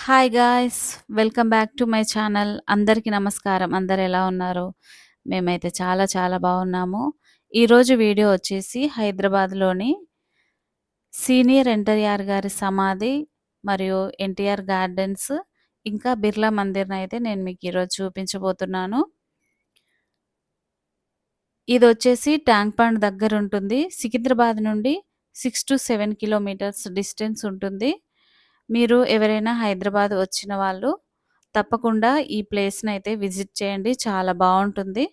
Hi guys! Welcome back to my channel. అందరికీ నమస్కారం. అందరూ ఎలా ఉన్నారు? మేమైతే చాలా చాలా బాగున్నాము. ఈరోజు వీడియో వచ్చేసి హైదరాబాద్‌లోని సీనియర్ ఎన్టీఆర్ గారి సమాధి మరియు ఎన్టీఆర్ గార్డెన్స్ ఇంకా బిర్లా మందిర్‌నయితే నేను మీకు ఈరోజు చూపించబోతున్నాను. ఇదొచ్చేసి ట్యాంక్ బండ్ దగ్గరుంటుంది. సికింద్రాబాద్ నుండి 6-7 కిలోమీటర్స్ డిస్టెన్స్ ఉంటుంది. మీరు ఎవరైనా హైదరాబాద్ వచ్చిన వాళ్ళు తప్పకుండా ఈ ప్లేస్‌నైతే విజిట్ చేయండి. చాలా బావుంటుంది.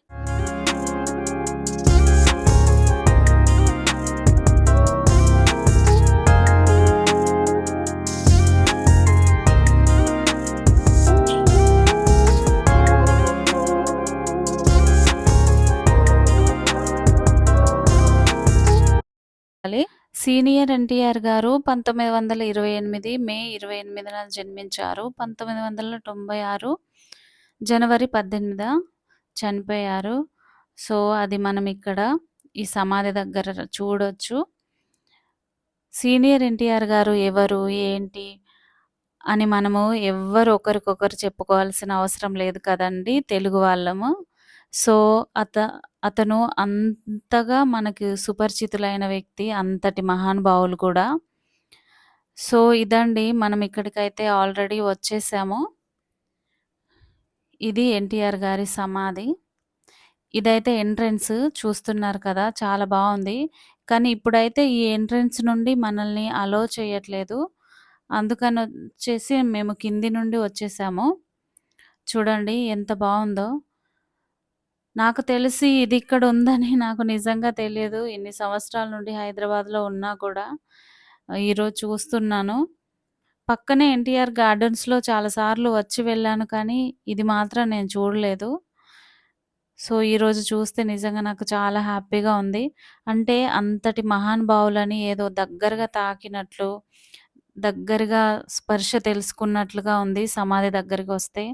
సీనియర్ ఎన్టీఆర్ గారు 1928 మే 28న జన్మించారు. 1996 జనవరి 18 చనిపోయారు. సో, అది మనం ఇక్కడ ఈ సమాధి దగ్గర చూడొచ్చు. సీనియర్ ఎన్టీఆర్ గారు ఎవరు? ఏంటి? అని మనము ఎవ్వరు ఒకరికొకరు చెప్పుకోవాల్సిన అవసరం లేదు కదండీ! తెలుగు వాళ్ళము. సో, అతను అంతగా మనకు సుపరిచితులైన వ్యక్తి. అంతటి మహానుభావులు కూడా. సో, ఇదండి మనం ఇక్కడికైతే ఆల్రెడీ వచ్చేసాము. ఇది ఎన్టీఆర్ గారి సమాధి. ఇదైతే ఎంట్రన్స్ చూస్తున్నారు కదా! చాలా బావుంది. కానీ ఇప్పుడైతే ఈ ఎంట్రన్స్ నుండి మనల్ని అలో చేయట్లేదు. అందుకనొచ్చేసి మేము కింది నుండి వచ్చేసాము. చూడండి ఎంత బావుందో. నాకు తెలిసి ఇది ఇక్కడ ఉందని నాకు నిజంగా తెలియదు. ఇన్ని సంవత్సరాల నుండి హైదరాబాద్‌లో ఉన్నా కూడా ఈరోజు చూస్తున్నాను. పక్కనే ఎన్టీఆర్ గార్డెన్స్‌లో చాలా సార్లు వచ్చి వెళ్ళాను కానీ ఇది మాత్రం నేను చూడలేదు. సో, ఈరోజు చూస్తే నిజంగా నాకు చాలా హ్యాపీగా ఉంది. అంటే అంతటి మహానుభావులని ఏదో దగ్గరగా తాకినట్లు, దగ్గరగా స్పర్శ తెలుసుకున్నట్లుగా ఉంది సమాధి దగ్గరికొస్తే.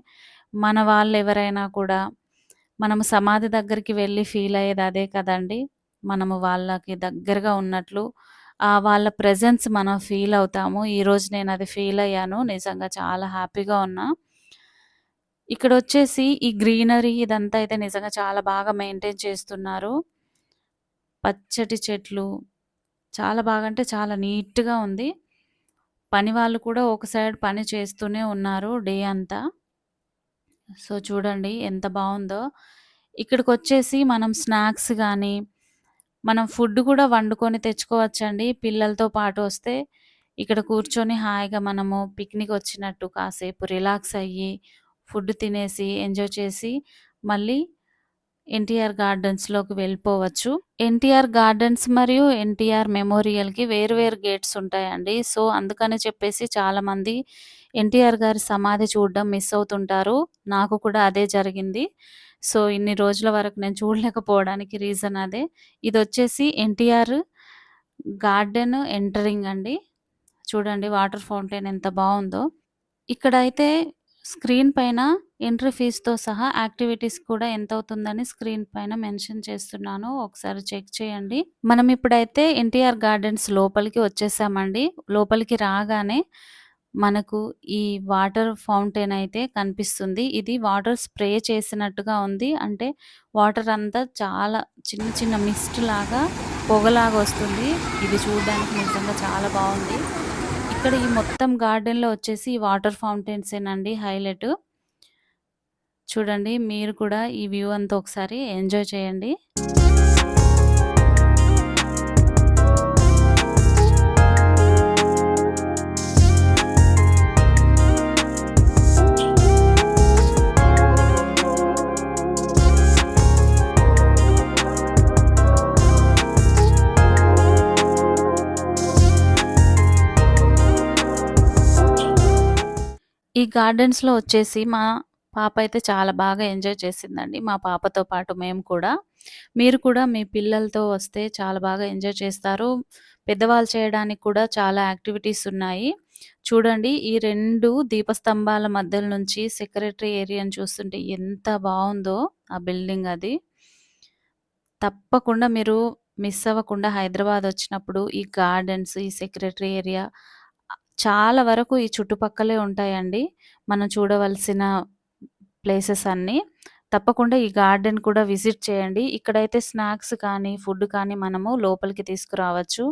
మన వాళ్ళెవరైనా కూడా మనము సమాధి దగ్గరికి వెళ్లి ఫీల్ అయ్యేది అదే కదండీ! మనము వాళ్ళకి దగ్గరగా ఉన్నట్లు, వాళ్ళ ప్రెజెన్స్ మనం ఫీల్ అవుతాము. ఈరోజు నేనది ఫీల్ అయ్యాను. నిజంగా చాలా హ్యాపీగా ఉన్నా. ఇక్కడొచ్చేసి ఈ గ్రీనరీ ఇదంతా అయితే నిజంగా చాలా బాగా మెయింటైన్ చేస్తున్నారు. పచ్చటి చెట్లు చాలా బాగా అంటే చాలా నీట్‌గా ఉంది. పని వాళ్ళు కూడా ఒక సైడ్ పని చేస్తూనే ఉన్నారు డే అంతా. సో, చూడండి ఎంత బావుందో. ఇక్కడికొచ్చేసి మనం స్నాక్స్ గానీ, మనం ఫుడ్ కూడా వండుకొని తెచ్చుకోవచ్చండి. పిల్లలతో పాటు వస్తే ఇక్కడ కూర్చొని హాయిగా మనము పిక్నిక్ వచ్చినట్టు కాసేపు రిలాక్స్ అయ్యి, ఫుడ్ తినేసి, ఎంజాయ్ చేసి, మళ్ళీ ఎన్టీఆర్ గార్డెన్స్‌లోకి వెళ్ళిపోవచ్చు. ఎన్టీఆర్ గార్డెన్స్ మరియు ఎన్టీఆర్ మెమోరియల్‌కి వేరు వేరు గేట్స్ ఉంటాయండి. సో, అందుకని చెప్పేసి చాలామంది ఎన్టీఆర్ గారి సమాధి చూడడం మిస్ అవుతుంటారు. నాకు కూడా అదే జరిగింది. సో, ఇన్ని రోజుల వరకు నేను చూడలేకపోవడానికి రీజన్ అదే. ఇదొచ్చేసి ఎన్టీఆర్ గార్డెన్ ఎంటరింగ్ అండి. చూడండి వాటర్ ఫౌంటైన్ ఎంత బావుందో. ఇక్కడైతే స్క్రీన్ పైన ఎంట్రీ ఫీస్‌తో సహా యాక్టివిటీస్ కూడా ఎంతవుతుందని స్క్రీన్ పైన మెన్షన్ చేస్తున్నాను. ఒకసారి చెక్ చేయండి. మనం ఇప్పుడైతే ఎన్టీఆర్ గార్డెన్స్ లోపలికి వచ్చేసామండి. లోపలికి రాగానే మనకు ఈ వాటర్ ఫౌంటైన్ అయితే కనిపిస్తుంది. ఇది వాటర్ స్ప్రే చేసినట్టుగా ఉంది. అంటే వాటర్ అంతా చాలా చిన్న చిన్న మిస్ట్ లాగా పొగలాగా వస్తుంది. ఇది చూడడానికి నిజంగా చాలా బావుంది. ఇక్కడ ఈ మొత్తం గార్డెన్‌లో వచ్చేసి ఈ వాటర్ ఫౌంటైన్సేనండి హైలైట్. చూడండి మీరు కూడా ఈ వ్యూ అంతా ఒకసారి ఎంజాయ్ చేయండి. ఈ గార్డెన్స్‌లో వచ్చేసి మా పాప అయితే చాలా బాగా ఎంజాయ్ చేసిందండి. మా పాపతో పాటు మేము కూడా. మీరు కూడా మీ పిల్లలతో వస్తే చాలా బాగా ఎంజాయ్ చేస్తారు. పెద్దవాళ్ళు చేయడానికి కూడా చాలా యాక్టివిటీస్ ఉన్నాయి. చూడండి ఈ 2 దీపస్తంభాల మధ్యల నుంచి సెక్రటరీ ఏరియాని చూస్తుంటే ఎంత బావుందో ఆ బిల్డింగ్ అది. తప్పకుండా మీరు మిస్ అవ్వకుండా హైదరాబాద్ వచ్చినప్పుడు ఈ గార్డెన్స్, ఈ సెక్రటరీ ఏరియా చాలా వరకు ఈ చుట్టుపక్కలే ఉంటాయండి. మనం చూడవలసిన ప్లేసెస్ అన్నీ. తప్పకుండా ఈ గార్డెన్ కూడా విజిట్ చేయండి. ఇక్కడైతే స్నాక్స్ కానీ, ఫుడ్ కానీ మనము లోపలికి తీసుకురావచ్చు.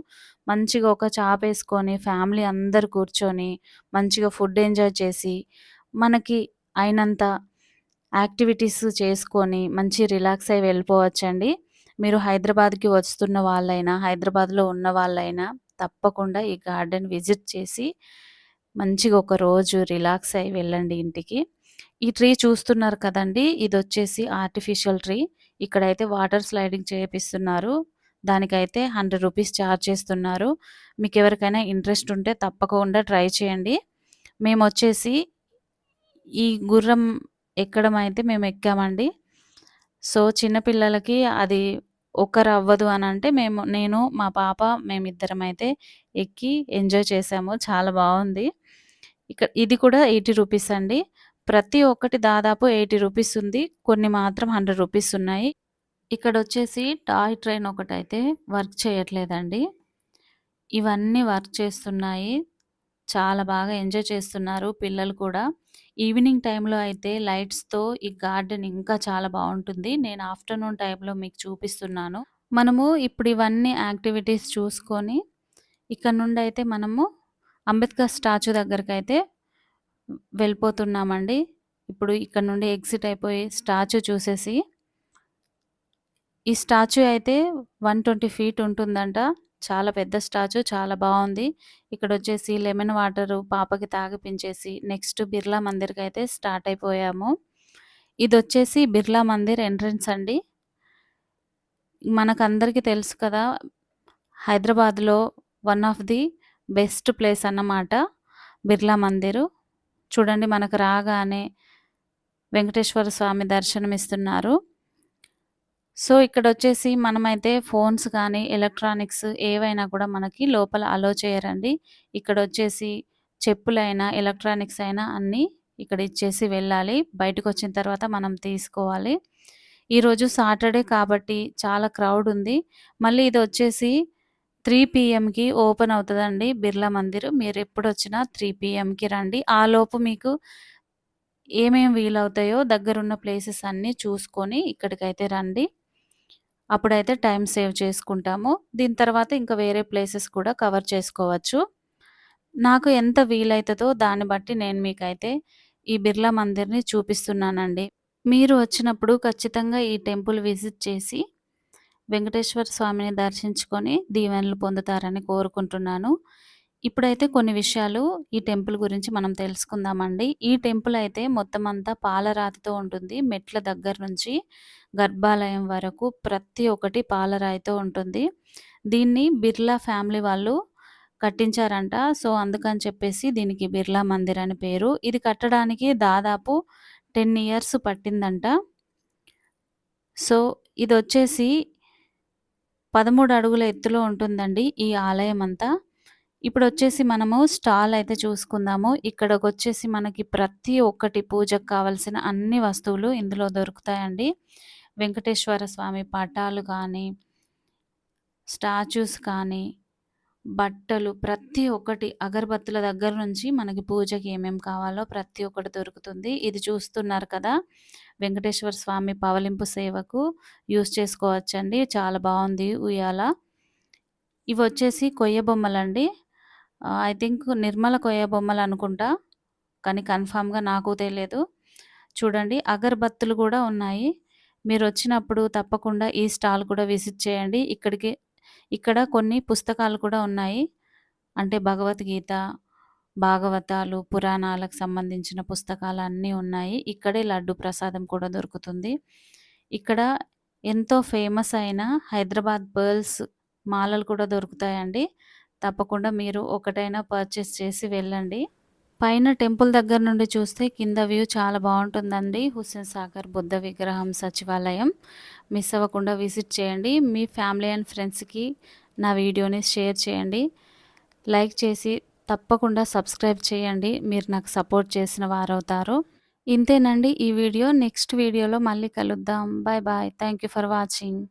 మంచిగా ఒక చాపేసుకొని ఫ్యామిలీ అందరూ కూర్చొని, మంచిగా ఫుడ్ ఎంజాయ్ చేసి, మనకి అయినంత యాక్టివిటీస్ చేసుకొని, మంచి రిలాక్స్ అయ్యి వెళ్ళిపోవచ్చండి. మీరు హైదరాబాద్‌కి వస్తున్న వాళ్ళైనా, హైదరాబాద్‌లో ఉన్న వాళ్ళైనా తప్పకుండా ఈ గార్డెన్ విజిట్ చేసి, మంచిగా ఒక రోజు రిలాక్స్ అయ్యి వెళ్ళండి ఇంటికి. ఈ ట్రీ చూస్తున్నారు కదండీ! ఇదొచ్చేసి ఆర్టిఫిషియల్ ట్రీ. ఇక్కడైతే వాటర్ స్లైడింగ్ చేపిస్తున్నారు. దానికైతే రూ. 100 చార్జ్ చేస్తున్నారు. మీకెవరికైనా ఇంట్రెస్ట్ ఉంటే తప్పకుండా ట్రై చేయండి. మేమొచ్చేసి ఈ గుర్రం ఎక్కడం అయితే మేమెక్కామండి. సో, చిన్న పిల్లలకి అది ఒక్కరవ్వదు అనంటే నేను, మా పాప మేమిద్దరమైతే ఎక్కి ఎంజాయ్ చేశాము. చాలా బావుంది. ఇది కూడా రూ. 80 అండి. ప్రతి ఒక్కటి దాదాపు రూ. 80 ఉంది. కొన్ని మాత్రం రూ. 100 ఉన్నాయి. ఇక్కడొచ్చేసి టాయ్ ట్రైన్ ఒకటైతే వర్క్ చేయట్లేదండి. ఇవన్నీ వర్క్ చేస్తున్నాయి. చాలా బాగా ఎంజాయ్ చేస్తున్నారు పిల్లలు కూడా. ఈవినింగ్ టైమ్‌లో అయితే లైట్స్‌తో ఈ గార్డెన్ ఇంకా చాలా బావుంటుంది. నేను ఆఫ్టర్‌నూన్ టైమ్‌లో మీకు చూపిస్తున్నాను. మనము ఇప్పుడు ఇవన్నీ యాక్టివిటీస్ చూసుకొని, ఇక్కడ నుండయితే మనము అంబేద్కర్ స్టాచ్యూ దగ్గరకైతే వెళ్ళిపోతున్నామండి. ఇప్పుడు ఇక్కడ నుండి ఎగ్జిట్ అయిపోయి స్టాచ్యూ చూసేసి, ఈ స్టాచ్యూ అయితే 120 ఫీట్ ఉంటుందంట. చాలా పెద్ద స్టాచ్యూ, చాలా బావుంది. ఇక్కడొచ్చేసి లెమన్ వాటరు పాపకి తాగిపించేసి, నెక్స్ట్ బిర్లా మందిర్‌కైతే స్టార్ట్ అయిపోయాము. ఇదొచ్చేసి బిర్లా మందిర్ ఎంట్రన్స్ అండి. మనకందరికీ తెలుసు కదా! హైదరాబాద్‌లో one of the best place అన్నమాట బిర్లా మందిరు. చూడండి మనకు రాగానే వెంకటేశ్వర స్వామి దర్శనమిస్తున్నారు. సో, ఇక్కడొచ్చేసి మనమైతే ఫోన్స్ కానీ, ఎలక్ట్రానిక్స్ ఏవైనా కూడా మనకి లోపల అలో చేయరండి. ఇక్కడొచ్చేసి చెప్పులైనా, ఎలక్ట్రానిక్స్ అయినా అన్నీ ఇక్కడ ఇచ్చేసి వెళ్ళాలి. బయటకొచ్చిన తర్వాత మనం తీసుకోవాలి. ఈరోజు సాటర్డే కాబట్టి చాలా క్రౌడ్ ఉంది. మళ్ళీ ఇదొచ్చేసి 3 పీఎంకి ఓపెన్ అవుతదండి బిర్లా మందిర్. మీరెప్పుడొచ్చినా 3 పీఎంకి రండి. ఆలోపు మీకు ఏమేం వీలవుతాయో దగ్గరున్న ప్లేసెస్ అన్నీ చూసుకొని ఇక్కడికైతే రండి. అప్పుడైతే టైమ్ సేవ్ చేసుకుంటాము. దీని తర్వాత ఇంకా వేరే ప్లేసెస్ కూడా కవర్ చేసుకోవచ్చు. నాకు ఎంత వీలైతదో దాన్ని బట్టి నేను మీకైతే ఈ బిర్లా మందిర్‌ని చూపిస్తున్నానండి. మీరు వచ్చినప్పుడు ఖచ్చితంగా ఈ టెంపుల్ విజిట్ చేసి వెంకటేశ్వర స్వామిని దర్శించుకొని దీవెనలు పొందుతారని కోరుకుంటున్నాను. ఇప్పుడైతే కొన్ని విషయాలు ఈ టెంపుల్ గురించి మనం తెలుసుకుందామండి. ఈ టెంపుల్ అయితే మొత్తం అంతా పాలరాతితో ఉంటుంది. మెట్ల దగ్గర నుంచి గర్భాలయం వరకు ప్రతి ఒక్కటి పాలరాయితో ఉంటుంది. దీన్ని బిర్లా ఫ్యామిలీ వాళ్ళు కట్టించారంట. సో, అందుకని చెప్పేసి దీనికి బిర్లా మందిర్ అని పేరు. ఇది కట్టడానికి దాదాపు 10 ఇయర్స్ పట్టిందంట. సో, ఇదొచ్చేసి 13 అడుగుల ఎత్తులో ఉంటుందండి ఈ ఆలయమంతా. ఇప్పుడొచ్చేసి మనము స్టాల్ అయితే చూసుకుందాము. ఇక్కడికొచ్చేసి మనకి ప్రతి ఒక్కటి పూజకు కావాల్సిన అన్ని వస్తువులు ఇందులో దొరుకుతాయండి. వెంకటేశ్వర స్వామి పటాలు కానీ, స్టాచ్యూస్ కానీ, బట్టలు ప్రతి ఒక్కటి అగరబత్తుల దగ్గర నుంచి మనకి పూజకి ఏమేం కావాలో ప్రతి ఒక్కటి దొరుకుతుంది. ఇది చూస్తున్నారు కదా! వెంకటేశ్వర స్వామి పవలింపు సేవకు యూజ్ చేసుకోవచ్చండి. చాలా బావుంది ఉయ్యాల. ఇవొచ్చేసి కొయ్య బొమ్మలండి. ఐ థింక్ నిర్మల కొయ్య బొమ్మలనుకుంటా. కానీ కన్ఫర్మ్‌గా నాకు తెలియదు. చూడండి అగరబత్తులు గూడా ఉన్నాయి. మీరొచ్చినప్పుడు తప్పకుండా ఈ స్టాల్ కూడా విజిట్ చేయండి. ఇక్కడ కొన్ని పుస్తకాలు కూడా ఉన్నాయి. అంటే భగవద్గీత, భాగవతాలు, పురాణాలకు సంబంధించిన పుస్తకాలన్నీ ఉన్నాయి. ఇక్కడే లడ్డు ప్రసాదం కూడా దొరుకుతుంది. ఇక్కడ ఎంతో ఫేమస్ అయిన హైదరాబాద్ పర్ల్స్ మాలలు కూడా దొరుకుతాయండి. తప్పకుండా మీరు ఒకటైనా పర్చేస్ చేసి వెళ్ళండి. పైన టెంపుల్ దగ్గర నుండి చూస్తే కింద వ్యూ చాలా బావుంటుందండి. హుస్సేన్ సాగర్ బుద్ధ విగ్రహం సచివాలయం. మిస్ అవ్వకుండా విజిట్ చేయండి. మీ ఫ్యామిలీ అండ్ ఫ్రెండ్స్‌కి నా వీడియోని షేర్ చేయండి. లైక్ చేసి తప్పకుండా సబ్స్క్రైబ్ చేయండి. మీరు నాకు సపోర్ట్ చేసిన వారవుతారు. ఇంతేనండి ఈ వీడియో. నెక్స్ట్ వీడియోలో మళ్ళీ కలుద్దాం. Bye bye. Thank you for watching.